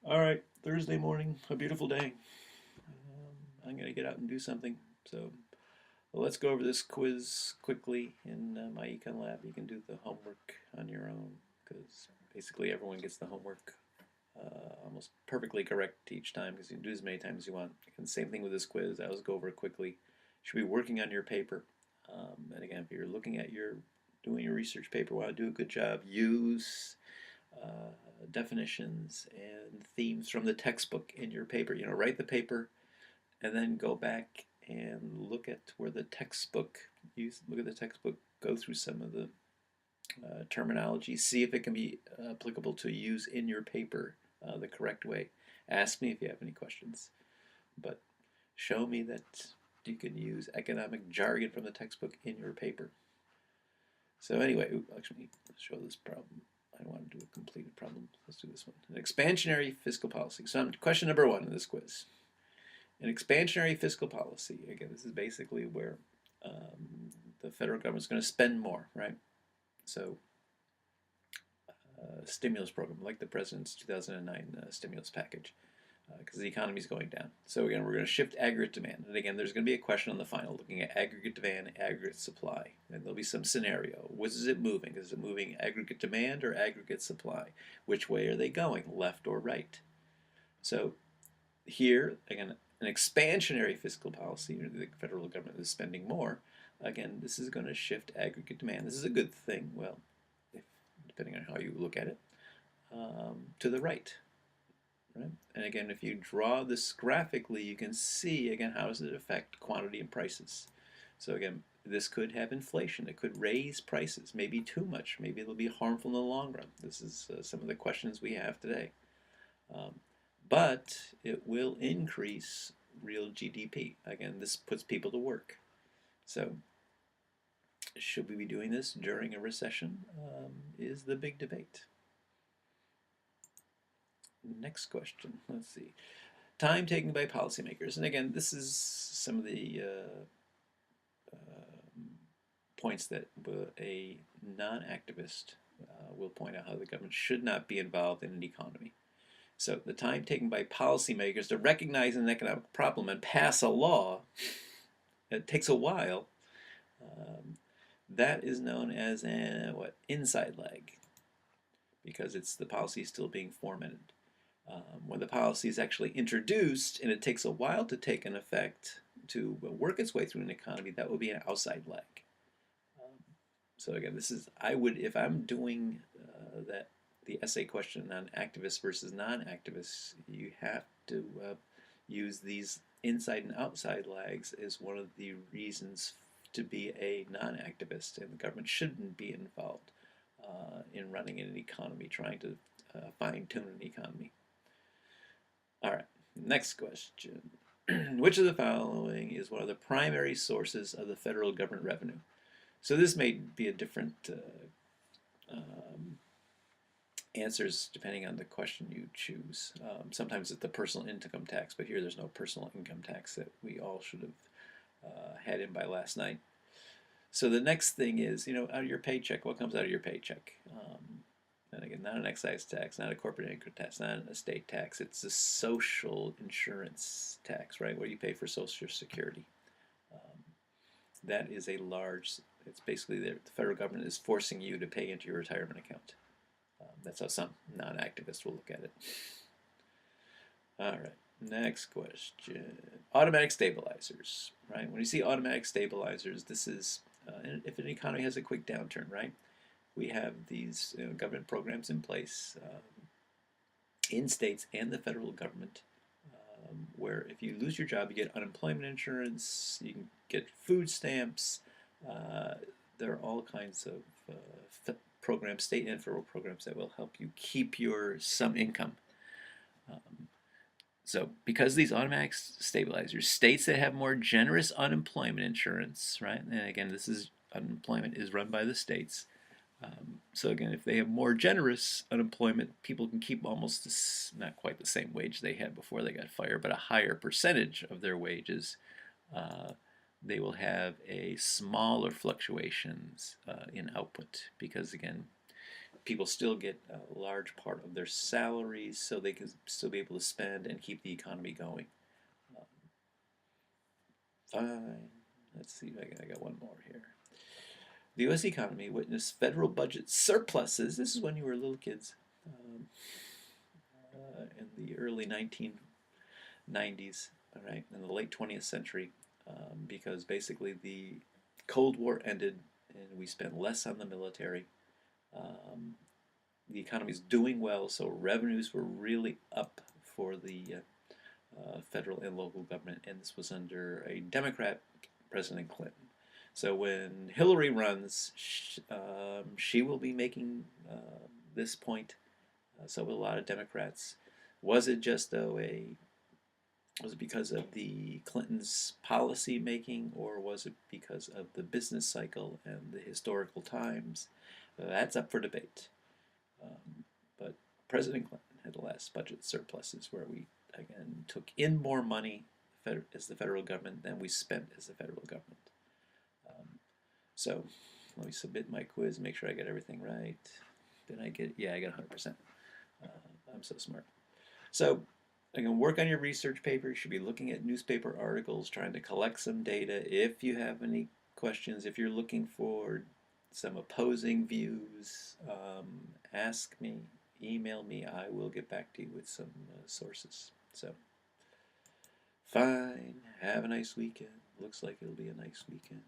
All right, Thursday morning, a beautiful day. I'm going to get out and do something. So let's go over this quiz quickly in my Econ Lab. You can do the homework on your own because basically everyone gets the homework almost perfectly correct each time because you can do as many times as you want. And same thing with this quiz. I'll just go over it quickly. You should be working on your paper. And again, if you're looking at doing your research paper, want to do a good job, use definitions and themes from the textbook in your paper. Write the paper and then go back and look at where the textbook, look at the textbook, go through some of the terminology, see if it can be applicable to use in your paper the correct way. Ask me if you have any questions, but show me that you can use economic jargon from the textbook in your paper. So anyway, actually, let's show this problem. I don't want to do a completed problem. Let's do this one. An expansionary fiscal policy. So question number one in this quiz. An expansionary fiscal policy. Again, this is basically where the federal government's going to spend more, right? So stimulus program, like the president's 2009 stimulus package, because the economy is going down. So again, we're going to shift aggregate demand. And again, there's going to be a question on the final looking at aggregate demand, aggregate supply. And there'll be some scenario. Which is it moving? Is it moving aggregate demand or aggregate supply? Which way are they going, left or right? So here, again, an expansionary fiscal policy, the federal government is spending more. Again, this is going to shift aggregate demand. This is a good thing, well, depending on how you look at it, to the right. Right? And again, if you draw this graphically, you can see, again, how does it affect quantity and prices. So again, this could have inflation. It could raise prices, maybe too much. Maybe it'll be harmful in the long run. This is some of the questions we have today. But it will increase real GDP. Again, this puts people to work. So should we be doing this during a recession is the big debate. Next question. Let's see. Time taken by policymakers. And again, this is some of the points that a non-activist will point out how the government should not be involved in an economy. So the time taken by policymakers to recognize an economic problem and pass a law, it takes a while. That is known as inside lag, because it's the policy still being fomented. When the policy is actually introduced and it takes a while to take an effect to work its way through an economy, that would be an outside lag. So again, this is, I would, if I'm doing the essay question on activists versus non-activists, you have to use these inside and outside lags as one of the reasons to be a non-activist, and the government shouldn't be involved in running an economy, trying to fine-tune an economy. All right, next question. Which of the following is one of the primary sources of the federal government revenue? So this may be a different answers depending on the question you choose. Sometimes it's the personal income tax, but here there's no personal income tax that we all should have had in by last night. So the next thing is, out of your paycheck, what comes out of your paycheck? And again, not an excise tax, not a corporate income tax, not an estate tax. It's a social insurance tax, right, where you pay for Social Security. That is a large, it's basically the federal government is forcing you to pay into your retirement account. That's how some non-activists will look at it. All right, next question. Automatic stabilizers, right? When you see automatic stabilizers, this is if an economy has a quick downturn, right? We have these government programs in place in states and the federal government where if you lose your job, you get unemployment insurance, you can get food stamps. There are all kinds of programs, state and federal programs, that will help you keep some income. So because these automatic stabilizers, states that have more generous unemployment insurance, right? And again, this is unemployment is run by the states. So again, if they have more generous unemployment, people can keep almost not quite the same wage they had before they got fired, but a higher percentage of their wages. They will have a smaller fluctuations in output because again, people still get a large part of their salaries, so they can still be able to spend and keep the economy going. Um, fine. Let's see. I got one more here. The U.S. economy witnessed federal budget surpluses. This is when you were little kids. In the early 1990s, all right, in the late 20th century, because basically the Cold War ended and we spent less on the military. Um, the economy is doing well, so revenues were really up for the federal and local government, and this was under a Democrat, President Clinton. So when Hillary runs, she will be making this point. So with a lot of Democrats, was it just though a was it because of the Clintons' policy making, or was it because of the business cycle and the historical times? That's up for debate. But President Clinton had the last budget surpluses where we again took in more money as the federal government than we spent as the federal government. So let me submit my quiz, make sure I get everything right. Did I get it? Yeah, I got 100%. I'm so smart. So again, work on your research paper. You should be looking at newspaper articles, trying to collect some data. If you have any questions, if you're looking for some opposing views, ask me, email me. I will get back to you with some sources. So, fine. Have a nice weekend. Looks like it'll be a nice weekend.